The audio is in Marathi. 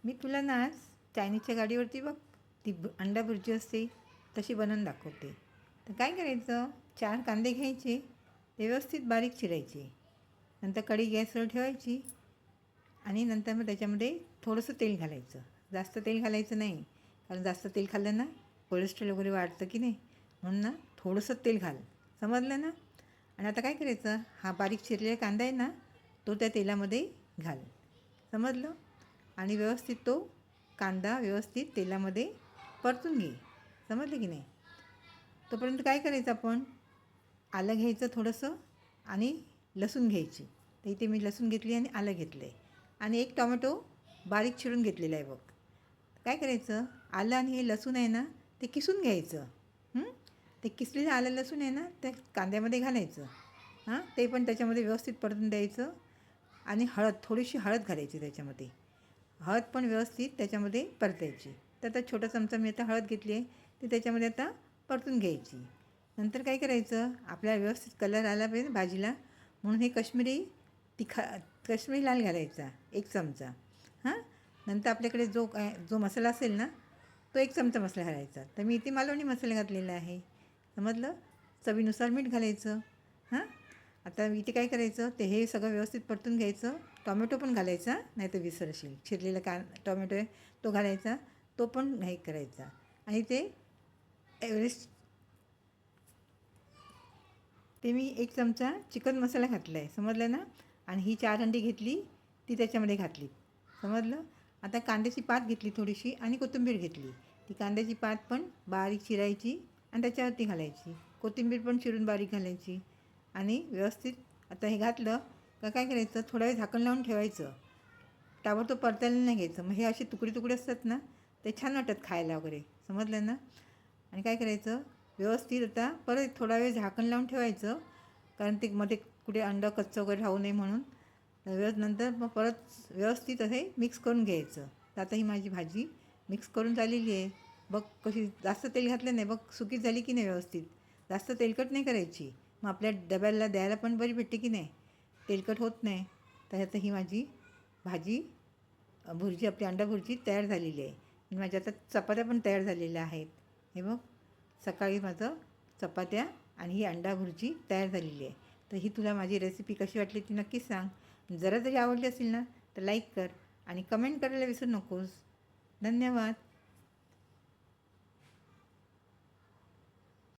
मी तुला ना आज चायनीजच्या गाडीवरती बघ ती अंडा भुर्जी असते तशी बनवून दाखवते. तर काय करायचं, 4 कांदे घ्यायचे, ते व्यवस्थित बारीक चिरायचे. नंतर कढई गॅसवर ठेवायची आणि नंतर मग त्याच्यामध्ये थोडंसं तेल घालायचं. जास्त तेल घालायचं नाही, कारण जास्त तेल खाल्लं ना कोलेस्ट्रॉल वगैरे वाढतं की नाही, म्हणून ना थोडंसं तेल घाल. समजलं ना. आणि आता काय करायचं, हा बारीक चिरलेला कांदा आहे ना तो त्या तेलामध्ये घाल. समजलं. आणि व्यवस्थित तो कांदा व्यवस्थित तेलामध्ये परतून घे. समजलं की नाही. तोपर्यंत काय करायचं, आपण आलं घ्यायचं थोडंसं आणि लसूण घ्यायची. तर इथे मी लसूण घेतली आणि आलं घेतलं आहे आणि एक टोमॅटो बारीक चिरून घेतलेला आहे बघ. काय करायचं, आलं आणि हे लसूण आहे ना ते किसून घ्यायचं. ते किसलेलं आलं लसूण आहे ना त्या कांद्यामध्ये घालायचं. ते पण त्याच्यामध्ये व्यवस्थित परतून द्यायचं. आणि थोडीशी हळद घालायची त्याच्यामध्ये. हळद पण व्यवस्थित त्याच्यामध्ये परतायची. तर आता छोटा चमचा मी आता हळद घेतली आहे, ती त्याच्यामध्ये आता परतून घ्यायची. नंतर काय करायचं, आपल्याला व्यवस्थित कलर आला पाहिजे भाजीला, म्हणून हे काश्मीरी लाल घालायचा 1 चमचा. नंतर आपल्याकडे जो मसाला असेल ना तो 1 चमचा मसाला घालायचा. तर मी इथे मालवणी मसाला घातलेला आहे. समजलं. चवीनुसार मीठ घालायचं. आता इथे काय करायचं, ते हे सगळं व्यवस्थित परतून घ्यायचं. टॉमॅटो पण घालायचा, नाही तर विसरशील. चिरलेला टॉमॅटो आहे तो घालायचा, तो पण नाही करायचा. आणि ते मी 1 चमचा चिकन मसाला घातला आहे. समजलं ना. आणि ही 4 अंडी घेतली, ती त्याच्यामध्ये घातली. समजलं. आता कांद्याची पात घेतली थोडीशी आणि कोथिंबीर घेतली. ती कांद्याची पात पण बारीक चिरायची आणि त्याच्यावरती घालायची. कोथिंबीर पण चिरून बारीक घालायची. आणि व्यवस्थित आता हे घातलं का काय करायचं, थोडा वेळ झाकण लावून ठेवायचं. ताबडतोब परतायला नाही घ्यायचं. मग हे असे तुकडे तुकडे असतात ना ते छान वाटतात खायला वगैरे. समजलं ना. आणि काय करायचं, व्यवस्थित आता परत थोडा वेळ झाकण लावून ठेवायचं, कारण ते मध्ये कुठे अंडं कच्चं वगैरे राहू नये म्हणून. नंतर मग परत व्यवस्थित असे मिक्स करून घ्यायचं. तर आता ही माझी भाजी मिक्स करून झालेली आहे. बघ कशी, जास्त तेल घातलं नाही बघ, सुकीच झाली की नाही व्यवस्थित. जास्त तेलकट नाही करायची, मग आपल्या डब्याला द्यायला पण बरी भेटते की नाही, तेलकट होत नाही. तर आता ही माझी भाजी भुर्जी, आपली अंडा भुर्जी तयार झालेली आहे. आणि माझ्या आता चपात्या पण तयार झालेल्या आहेत. हे बघ, सकाळी माझं चपात्या आणि ही अंडा भुर्जी तयार झालेली आहे. तर ही तुला माझी रेसिपी कशी वाटली ती नक्कीच सांग. जरा जरी आवडली असेल ना तर लाईक कर आणि कमेंट करायला विसरू नकोस. धन्यवाद.